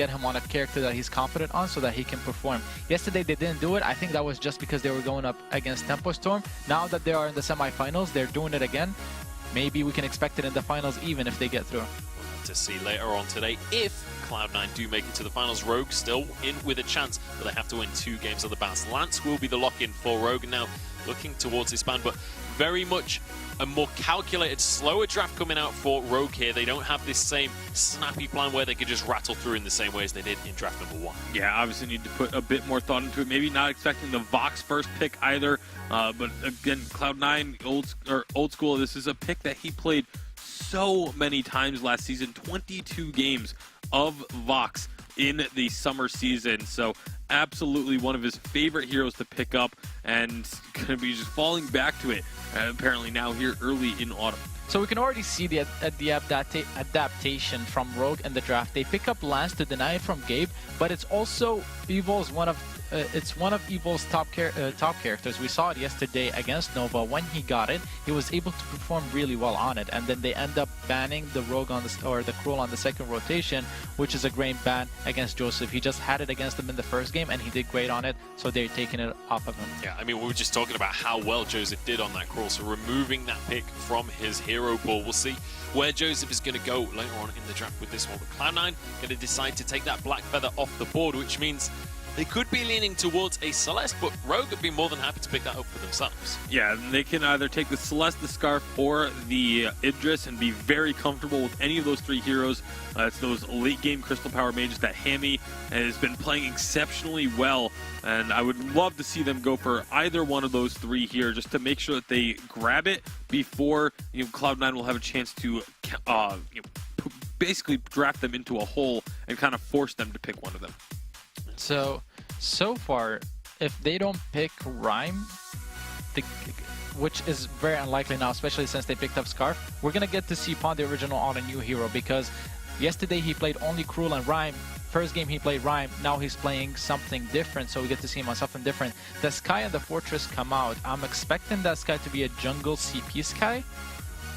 get him on a character that he's confident on so that he can perform. Yesterday they didn't do it. I think that was just because they were going up against Tempo Storm. Now that they are in the semifinals, they're doing it again. Maybe we can expect it in the finals even if they get through. We'll have to see later on today if Cloud9 do make it to the finals. Rogue still in with a chance, but they have to win 2 games of the bounce. Lance will be the lock-in for Rogue now, looking towards his ban, but very much a more calculated, slower draft coming out for Rogue here. They don't have this same snappy plan where they could just rattle through in the same way as they did in draft number 1. Yeah, obviously need to put a bit more thought into it. Maybe not expecting the Vox first pick either, but again, Cloud9, old school, this is a pick that he played so many times last season, 22 games of Vox in the summer season. So absolutely one of his favorite heroes to pick up, and going to be just falling back to it apparently now here early in autumn. So we can already see the adaptation from Rogue in the draft. They pick up Lance to deny it from Gabe, but it's also Evil's one of Evil's top characters. We saw it yesterday against Nova. When he got it, he was able to perform really well on it, and then they end up banning the Rogue on the Cruel on the second rotation, which is a great ban against Joseph. He just had it against him in the first game, and he did great on it, so they're taking it off of him. Yeah, I mean, we were just talking about how well Joseph did on that Cruel, so removing that pick from his hero pool. We'll see where Joseph is going to go later on in the draft with this one. But Cloud9 going to decide to take that Black Feather off the board, which means they could be leaning towards a Celeste, but Rogue would be more than happy to pick that up for themselves. Yeah, they can either take the Celeste, the Scarf, or the Idris and be very comfortable with any of those 3 heroes. It's those late-game Crystal Power mages that Hammy has been playing exceptionally well, and I would love to see them go for either one of those 3 here, just to make sure that they grab it before Cloud9 will have a chance to basically draft them into a hole and kind of force them to pick one of them. So far, if they don't pick Rhyme, which is very unlikely now, especially since they picked up Scarf, we're going to get to see Pond the Original on a new hero, because yesterday he played only Cruel and Rhyme. First game he played Rhyme, now he's playing something different, so we get to see him on something different. The Sky and the Fortress come out. I'm expecting that Sky to be a jungle CP Sky.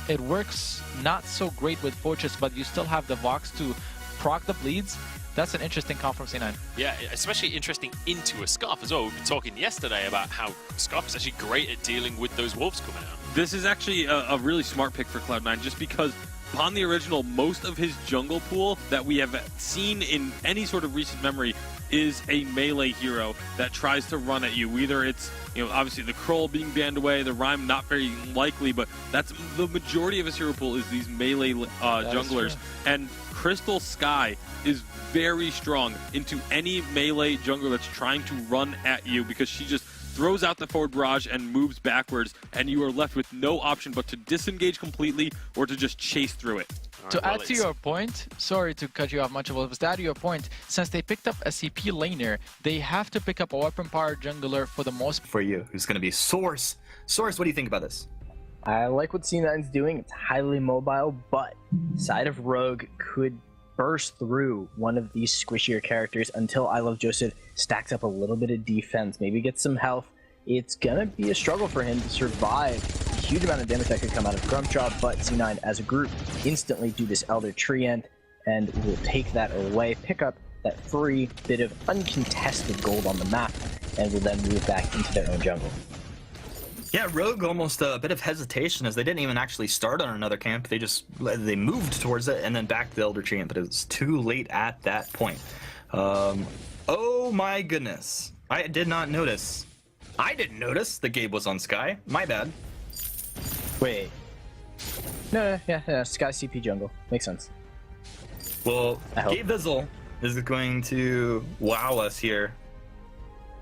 It works not so great with Fortress, but you still have the Vox to proc the bleeds. That's an interesting call from C9. Yeah, especially interesting into a Scarf as well. We were talking yesterday about how Scarf is actually great at dealing with those wolves coming out. This is actually a really smart pick for Cloud9, just because upon the original, most of his jungle pool that we have seen in any sort of recent memory is a melee hero that tries to run at you. Either it's, obviously the Kroll being banned away, the Rhyme not very likely, but that's the majority of his hero pool is these melee junglers. And Crystal Sky is very strong into any melee jungler that's trying to run at you, because she just throws out the forward barrage and moves backwards, and you are left with no option but to disengage completely or to just chase through it. To add to your point, sorry to cut you off much of it, but to add to your point, since they picked up a CP laner, they have to pick up a weapon powered jungler for the most. For you, who's going to be Source. Source, what do you think about this? I like what C9's doing. It's highly mobile, but side of Rogue could burst through one of these squishier characters until I Love Joseph stacks up a little bit of defense, maybe gets some health. It's gonna be a struggle for him to survive a huge amount of damage that could come out of Grumpjaw, but C9 as a group instantly do this Elder Treant and will take that away, pick up that free bit of uncontested gold on the map, and will then move back into their own jungle. Yeah, Rogue almost a bit of hesitation, as they didn't even actually start on another camp. They moved towards it and then back to the Elder Treant, but it was too late at that point. Oh my goodness. I did not notice. I didn't notice that Gabe was on Sky. My bad. Wait. No, yeah, Sky CP jungle. Makes sense. Well, Gabe Vizzle is going to wow us here.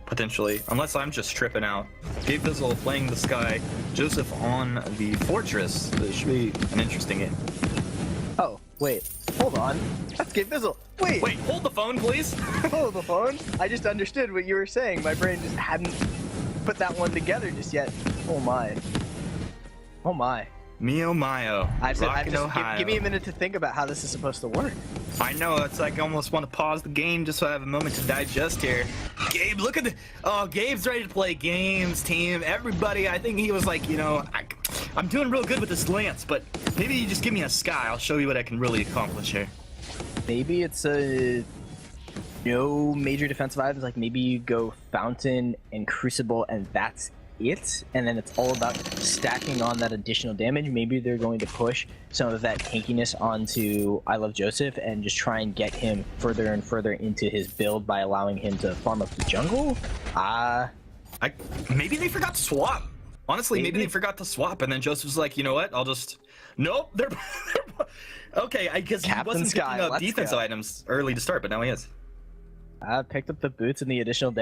Potentially, unless I'm just tripping out. Gabe Vizzle playing the Sky, Joseph on the Fortress. This should be an interesting game. Oh, wait. Hold on. That's Gabe Vizzle. Wait, hold the phone, please. Hold the phone. I just understood what you were saying. My brain just hadn't put that one together just yet. Oh my. Oh my. Mio Mayo. Give me a minute to think about how this is supposed to work. I know, it's like I almost want to pause the game just so I have a moment to digest here. Gabe, look at the... Oh, Gabe's ready to play games, team. Everybody, I think he was like, I'm doing real good with this lance, but maybe you just give me a Sky. I'll show you what I can really accomplish here. Maybe it's a no major defensive items. Like maybe you go Fountain and Crucible and that's it, and then it's all about stacking on that additional damage. Maybe they're going to push some of that tankiness onto I Love Joseph and just try and get him further and further into his build by allowing him to farm up the jungle. Maybe they forgot to swap. Honestly, maybe they forgot to swap, and then Joseph's like, you know what? I'll just. Nope. They're okay. I guess he wasn't Sky, picking up let's defensive go. items early to start, but now he is. Picked up the boots and the additional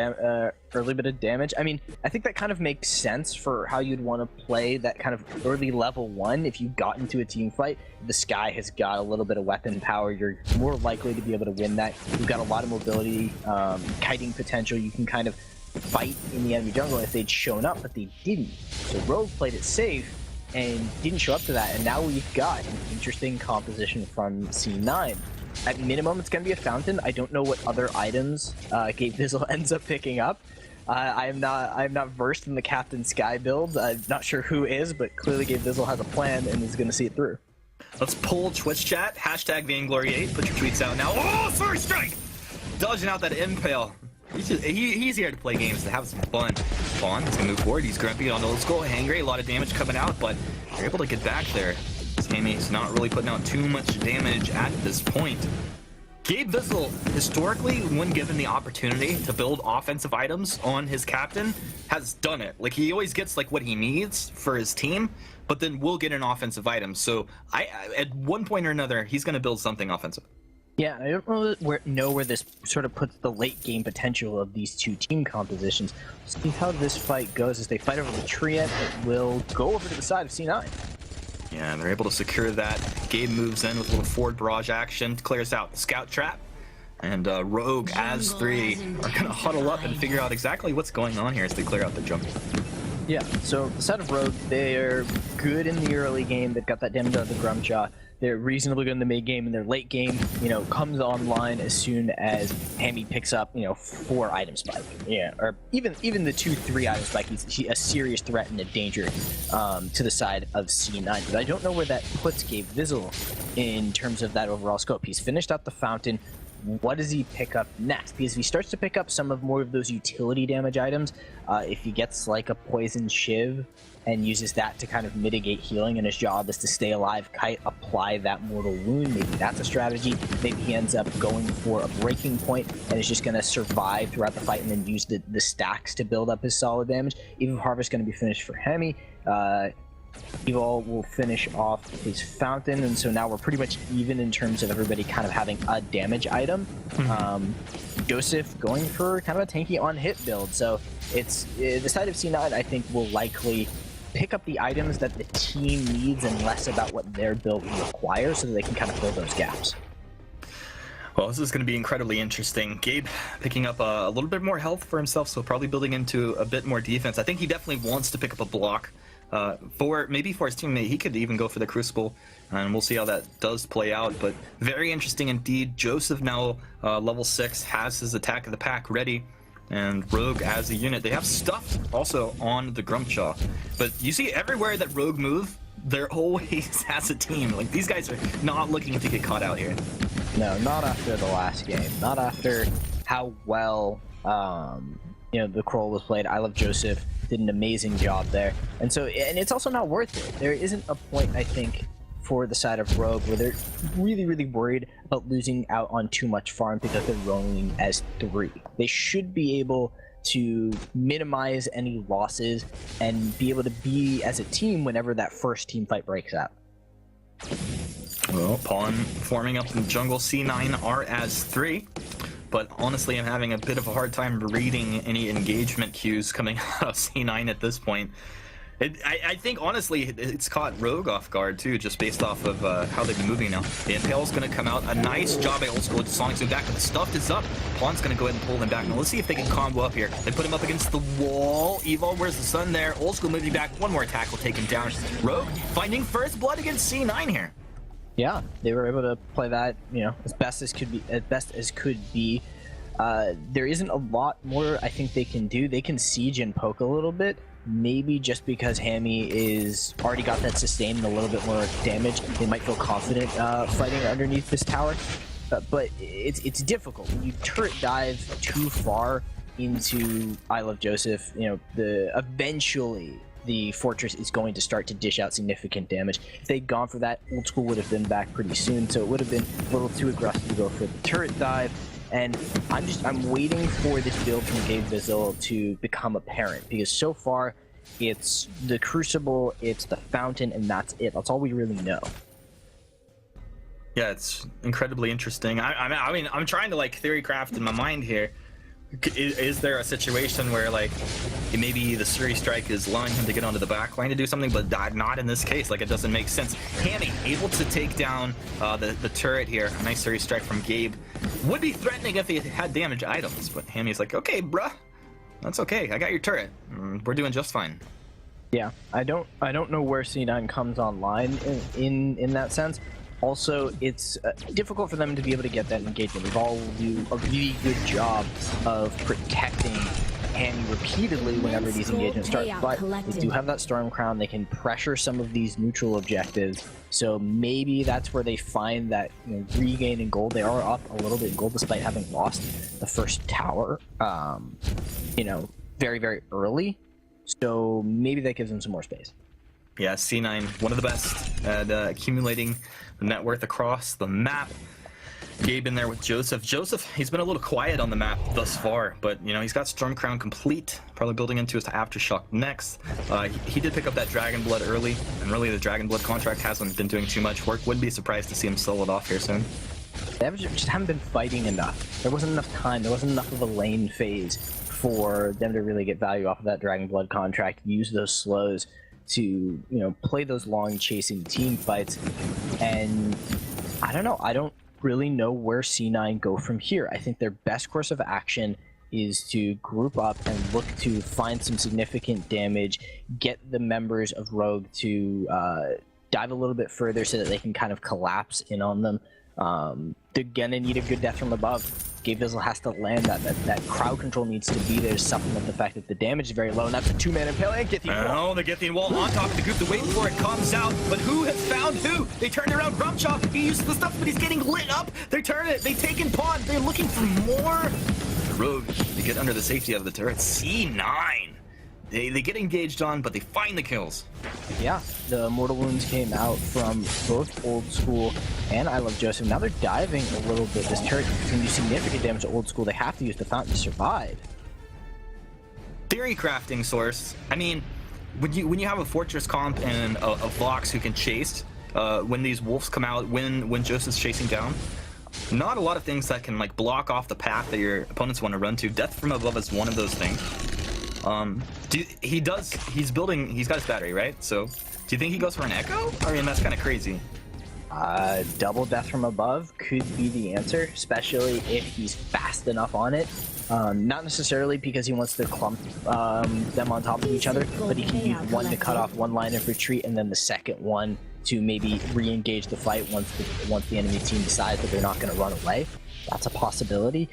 early bit of damage. I mean, I think that kind of makes sense for how you'd want to play that kind of early level 1. If you got into a team fight, the Sky has got a little bit of weapon power, you're more likely to be able to win that. You've got a lot of mobility, kiting potential. You can kind of fight in the enemy jungle if they'd shown up, but they didn't. So Rogue played it safe and didn't show up to that, and now we've got an interesting composition from C9. At minimum, it's going to be a Fountain. I don't know what other items Gabe Vizzle ends up picking up. I'm not versed in the Captain Sky build. I'm not sure who is, but clearly Gabe Vizzle has a plan and is going to see it through. Let's pull Twitch chat. Hashtag Vainglory8. Put your tweets out now. Oh, first strike! Dodging out that impale. He's here to play games, to have some fun. Vaughn is going to move forward. He's grumpy on old school. Hangry, a lot of damage coming out, but they're able to get back there. Sammy's not really putting out too much damage at this point. Gabe Vizzle, historically, when given the opportunity to build offensive items on his captain, has done it. Like, he always gets like what he needs for his team, but then will get an offensive item. So at one point or another, he's going to build something offensive. Yeah, I don't know where this sort of puts the late game potential of these two team compositions. See how this fight goes as they fight over the Treant. It will go over to the side of C9. Yeah, and they're able to secure that. Gabe moves in with a little forward barrage action, clears out the scout trap. And Rogue, as 3, are going to huddle up and figure out exactly what's going on here as they clear out the jungle. Yeah, so the side of Rogue, they're good in the early game. They've got that damage out of the Grumjaw. They're reasonably good in the mid game, and their late game, comes online as soon as Hammy picks up, 4 item spike. Yeah, or even the 2-3 item spike. He's a serious threat and a danger to the side of C9. But I don't know where that puts Gabe Vizzle in terms of that overall scope. He's finished up the Fountain. What does he pick up next? Because if he starts to pick up some of more of those utility damage items, if he gets like a Poison Shiv and uses that to kind of mitigate healing, and his job is to stay alive, kite, apply that mortal wound, maybe that's a strategy. Maybe he ends up going for a breaking point and is just going to survive throughout the fight and then use the stacks to build up his solid damage. Even Harvest going to be finished for Hemi. Evil will finish off his Fountain, and so now we're pretty much even in terms of everybody kind of having a damage item. Joseph going for kind of a tanky on-hit build, so it's the side of C9 I think will likely pick up the items that the team needs and less about what their build requires so that they can kind of fill those gaps. Well, this is going to be incredibly interesting. Gabe picking up a little bit more health for himself, so probably building into a bit more defense. I think he definitely wants to pick up a block. For his teammate. He could even go for the Crucible, and we'll see how that does play out. But very interesting indeed. Joseph now level 6 has his attack of the pack ready, and Rogue as a unit. They have stuff also on the Grumpjaw, but you see everywhere that Rogue move, they're always as a team. Like, these guys are not looking to get caught out here. No, not after the last game. Not after how well the Kroll was played. I Love Joseph did an amazing job there, and it's also not worth it. There isn't a point, I think, for the side of Rogue where they're really worried about losing out on too much farm because they're rolling as 3. They should be able to minimize any losses and be able to be as a team whenever that first team fight breaks out. Well, Pawn forming up in jungle. C9 are as 3. But honestly, I'm having a bit of a hard time reading any engagement cues coming out of C9 at this point. I think, honestly, it's caught Rogue off guard, too, just based off of how they've been moving now. The Impale's going to come out. A nice job by Old School. Sonic's moving back, but the stuff is up. Pawn's going to go ahead and pull them back. Now, let's see if they can combo up here. They put him up against the wall. Evo, where's the sun there? Old School moving back. One more attack will take him down. Rogue finding first blood against C9 here. Yeah, they were able to play that, as best as could be. There isn't a lot more I think they can do. They can siege and poke a little bit, maybe just because Hammy is already got that sustain and a little bit more damage. They might feel confident fighting underneath this tower. but it's difficult when you turret dive too far into I Love Joseph. You know, eventually the fortress is going to start to dish out significant damage. If they'd gone for that, Old School would have been back pretty soon, so it would have been a little too aggressive to go for the turret dive. And I'm waiting for this build from Gabe Vizzle to become apparent, because so far it's the Crucible, it's the Fountain, and that's it. That's all we really know. Yeah, it's incredibly interesting. I mean, I'm trying to like theory craft in my mind here. Is there a situation where like maybe the Suri Strike is allowing him to get onto the back line to do something, but not in this case? Like, it doesn't make sense. Hammy able to take down the turret here. A nice Suri Strike from Gabe. Would be threatening if he had damage items, but Hammy's like, okay, bruh, that's okay. I got your turret. We're doing just fine. Yeah, I don't know where C9 comes online in that sense. Also, it's difficult for them to be able to get that engagement. They've all do a really good job of protecting Hammy repeatedly whenever these engagements start, but they do have that Storm Crown. They can pressure some of these neutral objectives, so maybe that's where they find that, you know, regain in gold. They are up a little bit in gold despite having lost the first tower, you know, very, very early, so maybe that gives them some more space. Yeah, C9, one of the best at accumulating the net worth across the map. Gabe in there with Joseph. Joseph, he's been a little quiet on the map thus far, but, you know, he's got Storm Crown complete, probably building into his Aftershock next. He did pick up that Dragon Blood early, and really the Dragon Blood contract hasn't been doing too much work. Wouldn't be surprised to see him sell it off here soon. They just haven't been fighting enough. There wasn't enough time. There wasn't enough of a lane phase for them to really get value off of that Dragon Blood contract, use those slows to, you know, play those long chasing team fights. And I don't know, I don't really know where C9 go from here. I think their best course of action is to group up and look to find some significant damage, get the members of Rogue to dive a little bit further so that they can kind of collapse in on them. They're gonna need a good death from above. Gabe Vizzle has to land that crowd control needs to be there to supplement the fact that the damage is very low, and that's a two-man impale and Githian wall. Oh, the Githian wall on top of the group. The wait for it comes out, but who has found who? They turned around Grumpchop. He uses the stuff, but he's getting lit up. They turn it. They take in Pond. They're looking for more. Rogue, they get under the safety of the turret. C9. They get engaged on, but they find the kills. Yeah, the Mortal Wounds came out from both Old School and I Love Joseph. Now they're diving a little bit. This turret can do significant damage to Old School. They have to use the Fountain to survive. Theory crafting source. I mean, when you have a Fortress comp and a Vox who can chase, when these wolves come out, when Joseph's chasing down, not a lot of things that can like block off the path that your opponents want to run to. Death from above is one of those things. He's got his battery, right? So do you think he goes for an Echo? I mean, that's kind of crazy. Double death from above could be the answer, especially if he's fast enough on it. Not necessarily because he wants to clump them on top of each other, but he can use one to cut off one line of retreat and then the second one to maybe re-engage the fight once the enemy team decides that they're not going to run away. That's a possibility.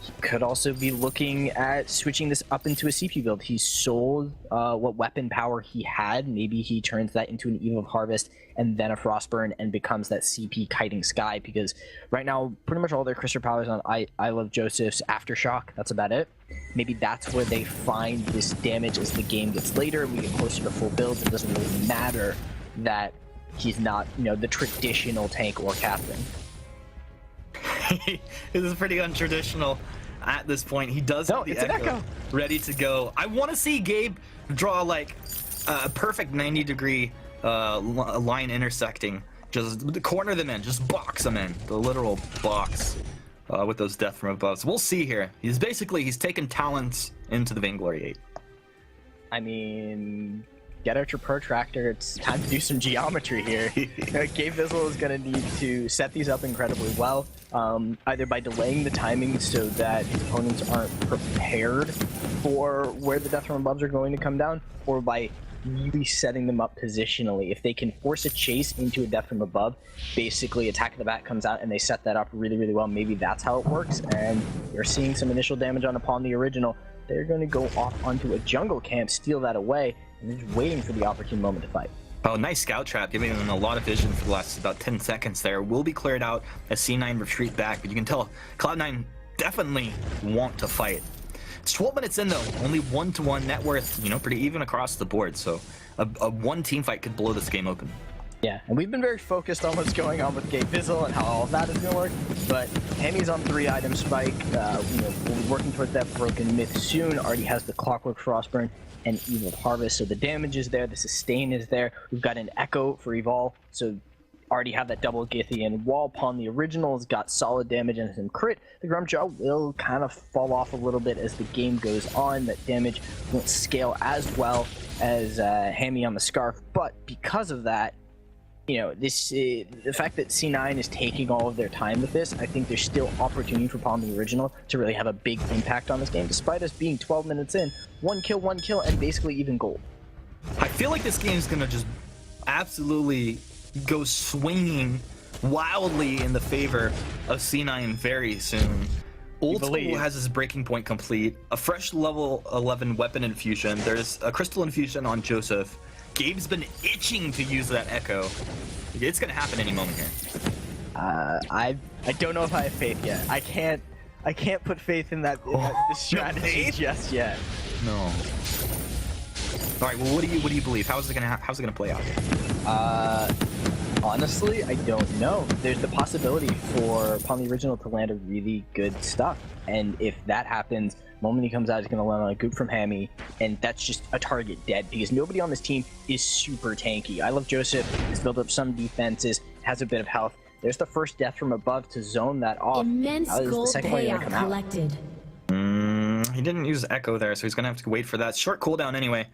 He could also be looking at switching this up into a CP build. He sold what weapon power he had. Maybe he turns that into an Eve of Harvest and then a Frostburn and becomes that CP Kiting Sky, because right now pretty much all their crystal powers on I Love Joseph's Aftershock. That's about it. Maybe that's where they find this damage as the game gets later and we get closer to full builds. It doesn't really matter that he's not, you know, the traditional tank or captain. This is pretty untraditional at this point. He does have the Echo ready to go. I want to see Gabe draw like a perfect 90-degree line intersecting. Just corner them in, just box them in. The literal box with those death from above. So we'll see here. He's taken talents into the Vainglory8. I mean, get out your protractor. It's time to do some geometry here. Gabe Vizzle is going to need to set these up incredibly well, either by delaying the timing so that his opponents aren't prepared for where the death from above are going to come down, or by really setting them up positionally. If they can force a chase into a death from above, basically Attack of the Bat comes out and they set that up really, really well. Maybe that's how it works, and you're seeing some initial damage upon the original. They're going to go off onto a jungle camp, steal that away, and they're just waiting for the opportune moment to fight. Oh, nice scout trap, giving them a lot of vision for the last about 10 seconds there. Will be cleared out as C9 retreat back, but you can tell Cloud9 definitely want to fight. It's 12 minutes in though, only 1-to-1 net worth, you know, pretty even across the board, so a one team fight could blow this game open. Yeah, and we've been very focused on what's going on with Gabe Vizzle and how all of that is going to work, but Hammy's on 3-item spike. You know, we'll be working towards that broken myth soon. Already has the Clockwork Frostburn and Evil Harvest, so the damage is there, the sustain is there. We've got an Echo for Evol, so already have that double Githian wall. Pawn the original's got solid damage and some crit. The Grumjaw will kind of fall off a little bit as the game goes on. That damage won't scale as well as Hammy on the Scarf, but because of that, you know, this the fact that C9 is taking all of their time with this, I think there's still opportunity for Pawn the Original to really have a big impact on this game, despite us being 12 minutes in, one kill, and basically even gold. I feel like this game is gonna just absolutely go swinging wildly in the favor of C9 very soon. Old School has his breaking point complete, a fresh level 11 weapon infusion, there's a crystal infusion on Joseph. Gabe's been itching to use that Echo. It's gonna happen any moment here. I don't know if I have faith yet. I can't put faith in that this strategy just yet. No. All right. Well, what do you believe? How's it gonna play out? Honestly, I don't know. There's the possibility for Pawn the Original to land a really good stuff, and if that happens, the moment he comes out, he's going to land on a goop from Hammy, and that's just a target dead, because nobody on this team is super tanky. I Love Joseph has built up some defenses, has a bit of health. There's the first death from above to zone that off. Immense gold payout collected. He didn't use Echo there, so he's going to have to wait for that. Short cooldown anyway.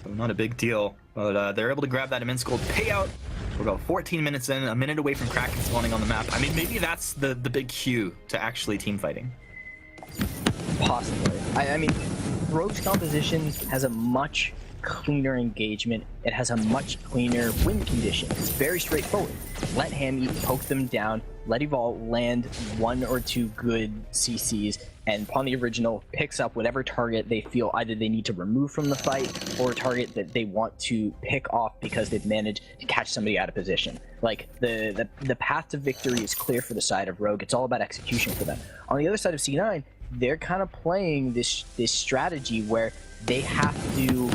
So not a big deal, but they're able to grab that immense gold payout. We're about 14 minutes in, a minute away from Kraken spawning on the map. I mean, maybe that's the big cue to actually team fighting. Possibly. I mean, Rogue's composition has a much cleaner engagement. It has a much cleaner win condition. It's very straightforward. Let Hammy poke them down, let Evol land 1 or 2 good CCs, and Pawn the Original picks up whatever target they feel either they need to remove from the fight or a target that they want to pick off because they've managed to catch somebody out of position. Like, the path to victory is clear for the side of Rogue. It's all about execution for them. On the other side of C9, they're kind of playing this strategy where they have to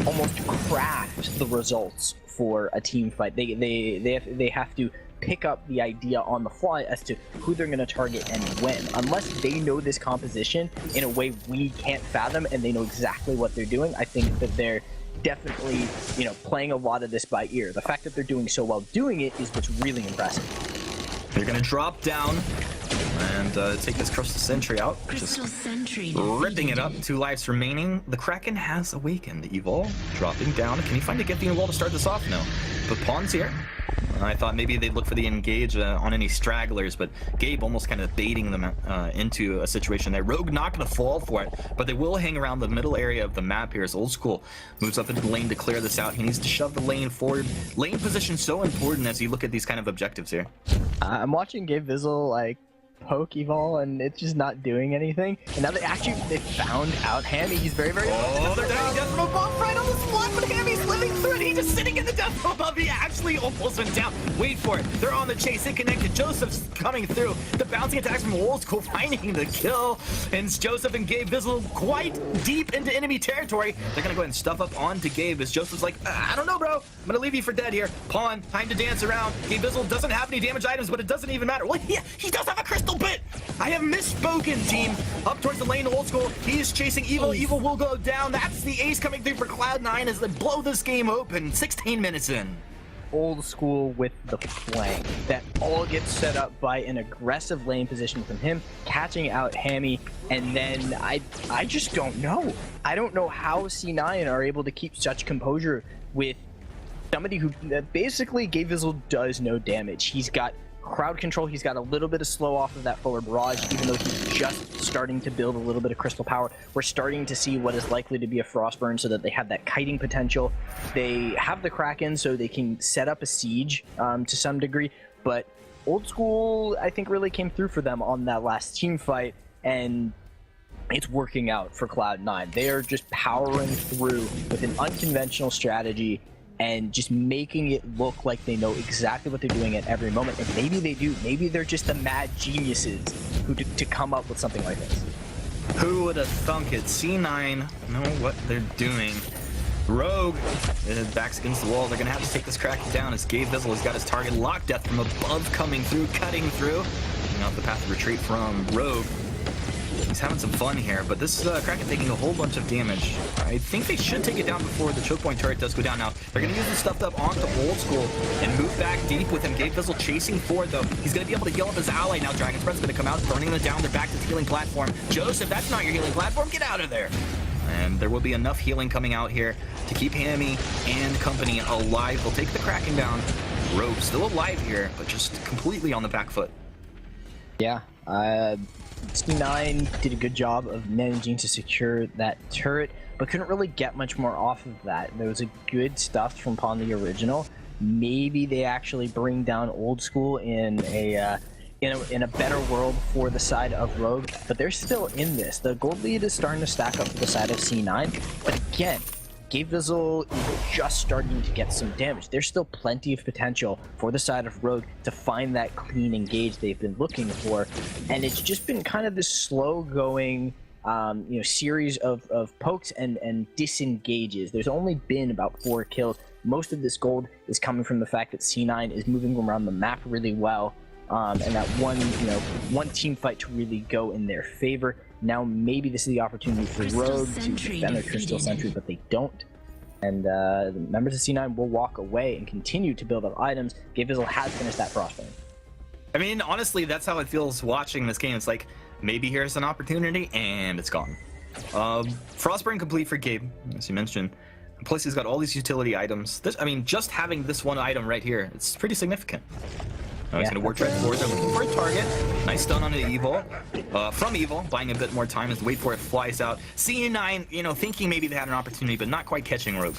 almost craft the results for a team fight. They have to pick up the idea on the fly as to who they're going to target and when. Unless they know this composition in a way we can't fathom and they know exactly what they're doing, I think that they're definitely, you know, playing a lot of this by ear. The fact that they're doing so well doing it is what's really impressive. They're going to drop down and take this Crystal Sentry out. Crystal Sentry ripping it up. 2 lives remaining. The Kraken has awakened. Evol dropping down. Can he find a Githian wall to start this off? No. But Pawn's here. I thought maybe they'd look for the engage on any stragglers, but Gabe almost kind of baiting them into a situation there. Rogue not going to fall for it, but they will hang around the middle area of the map here as Old School moves up into the lane to clear this out. He needs to shove the lane forward. Lane position so important as you look at these kind of objectives here. I'm watching Gabe Vizzle, like, poke Evol, and it's just not doing anything. And now they found out Hammy. He's very, very oh, they're dying death from above right on the spot, but Hammy's living through it. He's just sitting in the death from above. He actually almost went down. Wait for it. They're on the chase. They connected. Joseph's coming through. The bouncing attacks from Old School finding the kill. And Joseph and Gabe Vizzle quite deep into enemy territory. They're going to go ahead and stuff up onto Gabe as Joseph's like, I don't know, bro. I'm going to leave you for dead here. Pawn, time to dance around. Gabe Vizzle doesn't have any damage items, but it doesn't even matter. Well, he does have a crystal bit. I have misspoken, team. Up towards the lane, Old School. He is chasing Evil. Evil will go down. That's the ace coming through for Cloud9 as they blow this game open. 16 minutes in. Old School with the flank. That all gets set up by an aggressive lane position from him, catching out Hammy, and then I just don't know. I don't know how C9 are able to keep such composure with somebody who basically Gabe Vizzle does no damage. He's got crowd control, he's got a little bit of slow off of that forward barrage, even though he's just starting to build a little bit of crystal power. We're starting to see what is likely to be a Frostburn so that they have that kiting potential. They have the Kraken so they can set up a siege to some degree, but Old School, I think, really came through for them on that last team fight, and it's working out for Cloud9. They are just powering through with an unconventional strategy, and just making it look like they know exactly what they're doing at every moment. And maybe they do. Maybe they're just the mad geniuses who to come up with something like this. Who would have thunk it? C9 know what they're doing. Rogue backs against the wall. They're going to have to take this Kraken down as Gabe Vizzle has got his target. Lock Death from above coming through, cutting through. Off the path of retreat from Rogue. He's having some fun here, but this Kraken taking a whole bunch of damage. I think they should take it down before the choke point turret does go down now. They're going to use the stuffed up onto Old School and move back deep with him. Gabe Vizzle chasing forward, though. He's going to be able to heal up his ally now. Dragon's Breath's going to come out, burning them down. They're back to the healing platform. Joseph, that's not your healing platform. Get out of there. And there will be enough healing coming out here to keep Hammy and company alive. They'll take the Kraken down. Rogue still alive here, but just completely on the back foot. Yeah, C9 did a good job of managing to secure that turret, but couldn't really get much more off of that. There was a good stuff from Pawn the Original. Maybe they actually bring down Old School in a better world for the side of Rogue, but they're still in this. The gold lead is starting to stack up for the side of C9, but again, Gabe Vizzle is just starting to get some damage. There's still plenty of potential for the side of Rogue to find that clean engage they've been looking for, and it's just been kind of this slow-going series of pokes and disengages. There's only been about 4 kills. Most of this gold is coming from the fact that C9 is moving around the map really well, and that one team fight to really go in their favor. Now maybe this is the opportunity for Rogue to defend their Crystal Sentry, but they don't. And the members of C9 will walk away and continue to build up items. Gabe Vizzle has finished that Frostburn. I mean, honestly, that's how it feels watching this game. It's like, maybe here's an opportunity, and it's gone. Frostburn complete for Gabe, as you mentioned. Plus, he's got all these utility items. Just having this one item right here, it's pretty significant. He's going to work right forward. They're looking for a target. Nice stun on the Evil. From Evil, buying a bit more time as the wait for it flies out. C9, thinking maybe they had an opportunity, but not quite catching Rogue.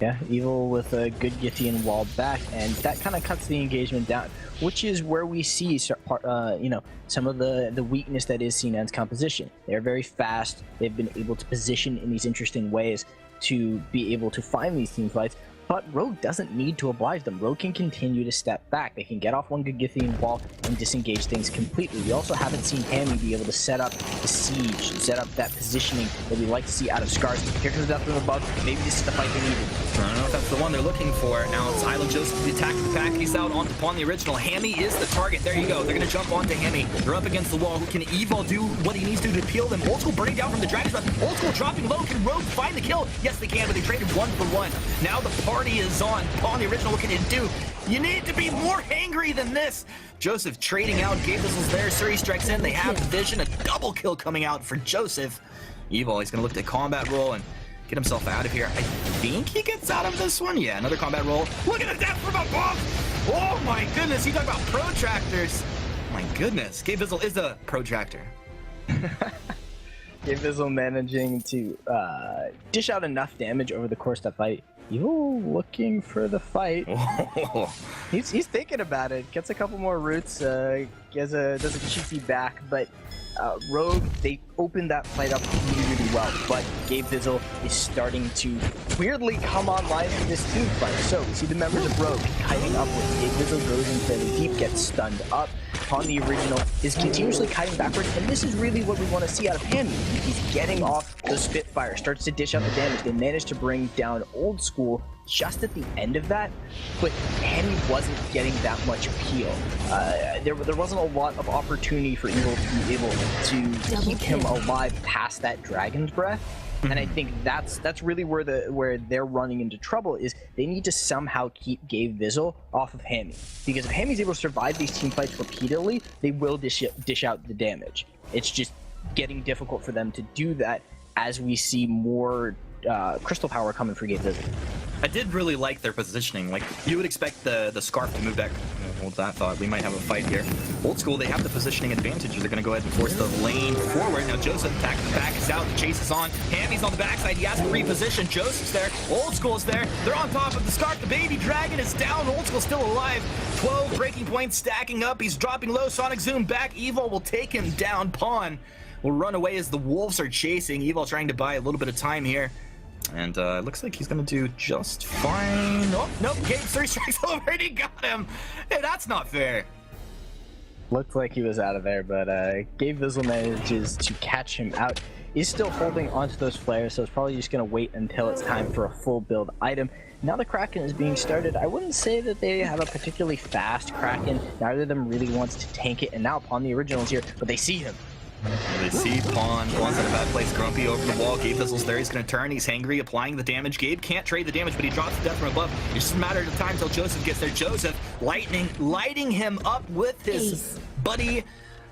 Yeah, Evil with a good Githian wall back, and that kind of cuts the engagement down, which is where we see some of the weakness that is C9's composition. They're very fast. They've been able to position in these interesting ways to be able to find these team fights. But Rogue doesn't need to oblige them. Rogue can continue to step back. They can get off one good Githian wall and disengage things completely. We also haven't seen Hammy be able to set up the siege, set up that positioning that we like to see out of Scars. Here comes Death from above. Maybe this is the fight they needed. I don't know if that's the one they're looking for. Now it's Island Joseph, the attack of the pack. He's out onto Pawn the Original. Hammy is the target. There you go. They're going to jump onto Hammy. They're up against the wall. Can Evil do what he needs to peel them? Old School burning down from the Dragon's Breath. Old School dropping low. Can Rogue find the kill? Yes, they can, but they traded 1 for 1. Now the party is on. Pawn the Original, what can you do? You need to be more hangry than this. Joseph trading out. Gabe Vizzle's there. Suri strikes in. They have vision. A double kill coming out for Joseph. Evil, he's going to look at combat roll and get himself out of here. I think he gets out of this one. Yeah, another combat roll. Look at the death from above. Oh my goodness. You talk about protractors. My goodness. Gabe Vizzle is a protractor. Gabe Vizzle managing to dish out enough damage over the course of the fight. Evil looking for the fight. He's thinking about it. Gets a couple more roots. Does a cheeky back, but Rogue, they opened that fight up really well. But Gabe Vizzle is starting to weirdly come online in this tube fight. So we see the members of Rogue kiting upwards. Gabe Vizzle goes in fairly deep, gets stunned up. Pawn the Original is continuously kiting backwards, and this is really what we want to see out of him. He's getting off the Spitfire, starts to dish out the damage. They managed to bring down Old School just at the end of that, but Hammy wasn't getting that much peel. There wasn't a lot of opportunity for Evil to be able to keep him alive past that Dragon's Breath. And I think that's really where they're running into trouble, is they need to somehow keep Gabe Vizzle off of Hammy. Because if Hammy's able to survive these team fights repeatedly, they will dish out the damage. It's just getting difficult for them to do that as we see more crystal power coming for Gabe Vizzle. I did really like their positioning. Like, you would expect the Scarf to move back. Hold that thought. We might have a fight here. Old School, they have the positioning advantage. They're going to go ahead and force the lane forward. Now Joseph attacks the back, is out. The chase is on. Hammy's on the backside. He has to reposition. Joseph's there. Old School's there. They're on top of the Scarf. The baby dragon is down. Old School's still alive. 12 breaking points stacking up. He's dropping low. Sonic Zoom back. Evil will take him down. Pawn will run away as the wolves are chasing. Evil trying to buy a little bit of time here. And it looks like he's gonna do just fine. Oh, nope, Gabe 3 strikes already got him. Hey, that's not fair. Looked like he was out of there, but Gabe Vizzle manages to catch him out. He's still holding onto those flares, so it's probably just going to wait until it's time for a full build item. Now the Kraken is being started. I wouldn't say that they have a particularly fast Kraken. Neither of them really wants to tank it, and now Pawn the original's here, but they see him. They see Pawn. Pawn's in a bad place. Grumpy over the wall. Gabe Vizzle's there. He's going to turn. He's hangry, applying the damage. Gabe can't trade the damage, but he drops the death from above. It's just a matter of time until Joseph gets there. Joseph lighting him up with his buddy,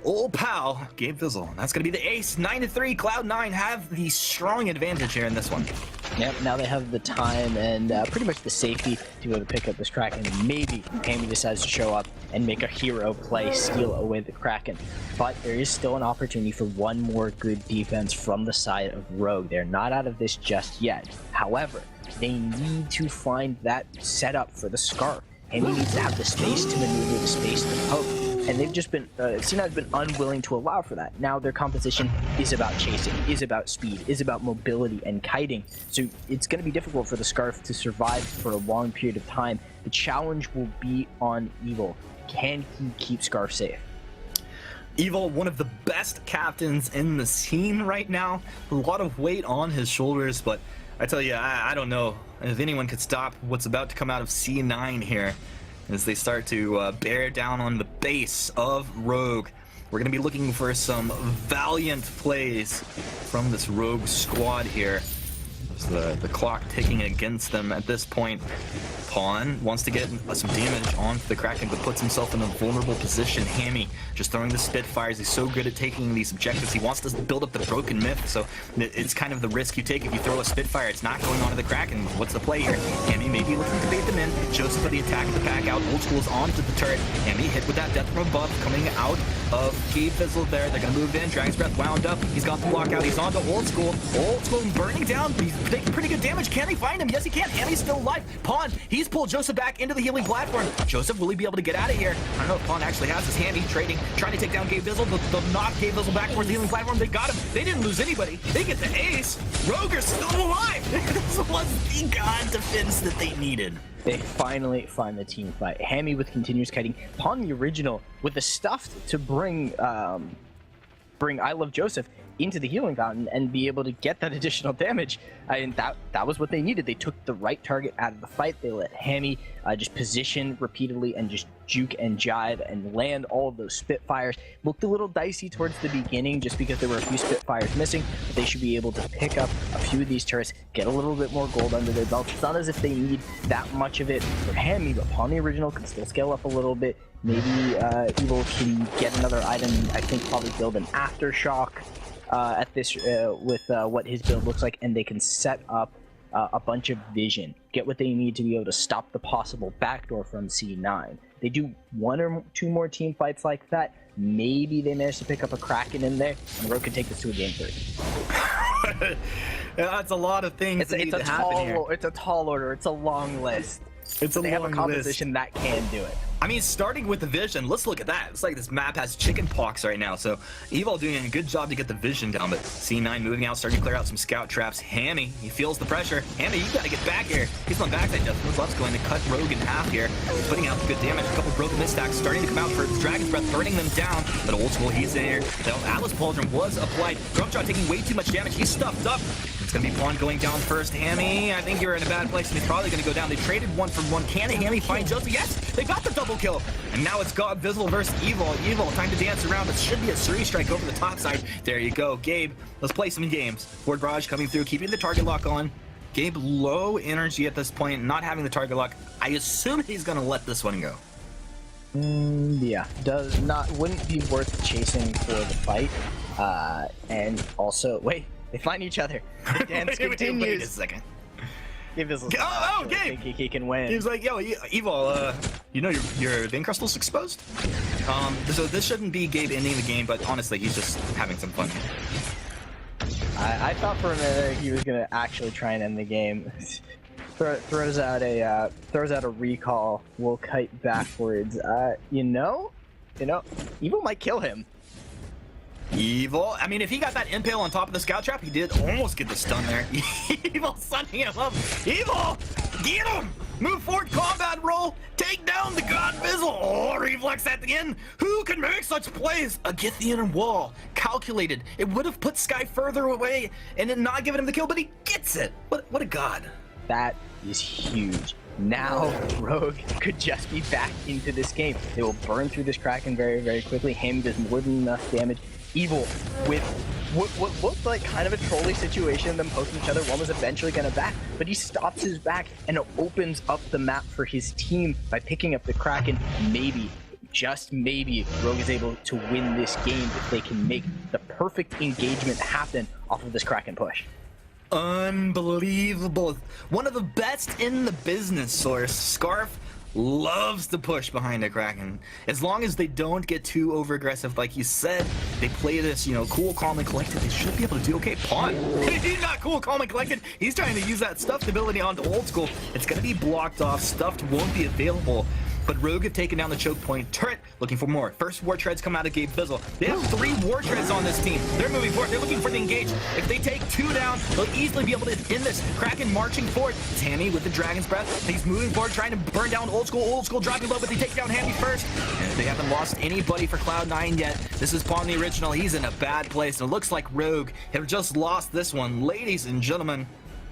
old pal, Gabe Vizzle. That's going to be the ace. 9-3. Cloud9 have the strong advantage here in this one. Yep, now they have the time and pretty much the safety to be able to pick up this Kraken. Maybe Hammy decides to show up and make a hero play, steal away the Kraken. But there is still an opportunity for one more good defense from the side of Rogue. They're not out of this just yet. However, they need to find that setup for the Scarf. Hammy needs to have the space to maneuver, the space to poke. And they've just been, C9 has been unwilling to allow for that. Now their composition is about chasing, is about speed, is about mobility and kiting. So it's going to be difficult for the Scarf to survive for a long period of time. The challenge will be on Evil. Can he keep Scarf safe? Evil, one of the best captains in the scene right now. A lot of weight on his shoulders, but I tell you, I don't know if anyone could stop what's about to come out of C9 here as they start to bear down on the base of Rogue. We're going to be looking for some valiant plays from this Rogue squad here. There's the clock ticking against them at this point. Pawn wants to get some damage onto the Kraken, but puts himself in a vulnerable position. Hammy just throwing the Spitfires. He's so good at taking these objectives. He wants to build up the Broken Myth, so it's kind of the risk you take if you throw a Spitfire. It's not going onto the Kraken. What's the play here? Hammy maybe looking to bait them in. Joseph with the attack of the pack out. Old School's onto the turret. Hammy hit with that death from above coming out of Gabe Vizzle there. They're going to move in. Dragon's Breath wound up. He's got the lockout. He's on to Old School. Old School burning down. He's taking pretty good damage. Can he find him? Yes, he can. Hammy's still alive. Pawn, he's pulled Joseph back into the healing platform. Joseph, will he be able to get out of here? I don't know if Pawn actually has his Hammy trading, trying to take down Gabe Vizzle. They'll knock Gabe Vizzle back towards the healing platform. They got him. They didn't lose anybody. They get the ace. Rogue are still alive. This was the god defense that they needed. They finally find the team fight. Hammy with continuous kiting. Pawn the original with the stuff to bring I Love Joseph into the healing fountain and be able to get that additional damage. And that was what they needed. They took the right target out of the fight. They let Hammy just position repeatedly and just juke and jive and land all of those Spitfires. Looked a little dicey towards the beginning just because there were a few Spitfires missing, but they should be able to pick up a few of these turrets, get a little bit more gold under their belt. It's not as if they need that much of it for Hammy, but Pawn the original can still scale up a little bit. Maybe Evil can get another item. I think probably build an Aftershock at this with what his build looks like, and they can set up a bunch of vision, get what they need to be able to stop the possible backdoor from C9. They do one or two more team fights like that. Maybe they manage to pick up a Kraken in there, and Rogue can take this to a game 3. That's a lot of things that need to happen here. It's a tall order. It's a long list. It's a they have a long composition that can do it. I mean, starting with the vision, let's look at that. It's like this map has chicken pox right now, so Evil doing a good job to get the vision down, but C9 moving out, starting to clear out some scout traps. Hammy, he feels the pressure. Hammy, you gotta get back here. He's on backside, Justin Love's going to cut Rogue in half here. He's putting out good damage. A couple broken mist stacks starting to come out for Dragon's Breath, burning them down, but Old School, he's there. The Atlas Pauldron was applied. Grumpjaw taking way too much damage. He's stuffed up. It's gonna be Pawn going down first. Hammy, I think you're in a bad place, and he's probably gonna go down. They traded 1-for-1. Can Hammy find Joseph? Yes, they got the double kill. And now it's God Vizzle versus Evil. Evil, time to dance around. It should be a 3-strike over the top side. There you go. Gabe, let's play some games. Ward Barrage coming through, keeping the target lock on. Gabe, low energy at this point, not having the target lock. I assume he's gonna let this one go. Yeah, wouldn't be worth chasing for the fight. And also, wait, they find each other. The dance continues. Wait a second. Gabe Gabe! Gabe! Think he can win. He was like, yo, Evil, you know your vein crystal's exposed? So this shouldn't be Gabe ending the game, but honestly, he's just having some fun. I thought for a minute he was gonna actually try and end the game. throws out a recall. Will kite backwards. You know, Evil might kill him. Evil. I mean, if he got that impale on top of the scout trap, he did almost get the stun there. Evil sunning him up. Evil! Get him! Move forward, combat roll, take down the God Fizzle. Oh, reflex at the end. Who can make such plays? A Githian wall. Calculated. It would have put Sky further away and then not given him the kill, but he gets it. What a god. That is huge. Now, Rogue could just be back into this game. They will burn through this Kraken very, very quickly. Hammy does more than enough damage. Evil with what looked like kind of a trolley situation, them poking each other. One was eventually going to back, but he stops his back and opens up the map for his team by picking up the Kraken. Maybe, just maybe, Rogue is able to win this game if they can make the perfect engagement happen off of this Kraken push. Unbelievable. One of the best in the business, Source. Scarf loves to push behind a Kraken. As long as they don't get too over aggressive, like you said, they play this, you know, cool, calm, and collected, they should be able to do okay. Pawn. He's not cool, calm, and collected. He's trying to use that stuffed ability onto old school. It's going to be blocked off. Stuffed won't be available. But Rogue have taken down the choke point. Turret looking for more. First war treads come out of Gabe Fizzle. They have 3 war treads on this team. They're moving forward. They're looking for the engage. If they take 2 down, they'll easily be able to end this. Kraken marching forward. It's Hammy with the Dragon's Breath. He's moving forward, trying to burn down old school dropping low, but they take down Hammy first. And they haven't lost anybody for Cloud9 yet. This is Pawn the Original. He's in a bad place. And it looks like Rogue have just lost this one. Ladies and gentlemen,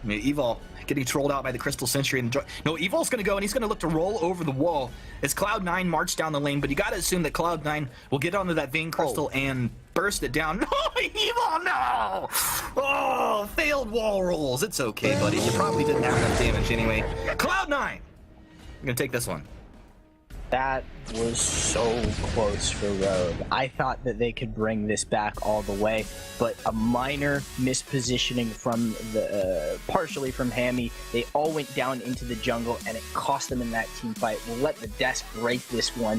Evil getting trolled out by the Crystal Sentry. And no, Evil's going to go, and he's going to look to roll over the wall as Cloud9 march down the lane, but you got to assume that Cloud9 will get onto that Vein Crystal and burst it down. No, Evil, no! Oh, failed wall rolls. It's okay, buddy. You probably didn't have enough damage anyway. Cloud9! I'm going to take this one. That was so close for Rogue. I thought that they could bring this back all the way, but a minor mispositioning from the partially from Hammy. They all went down into the jungle, and it cost them in that team fight. We'll let the desk break this one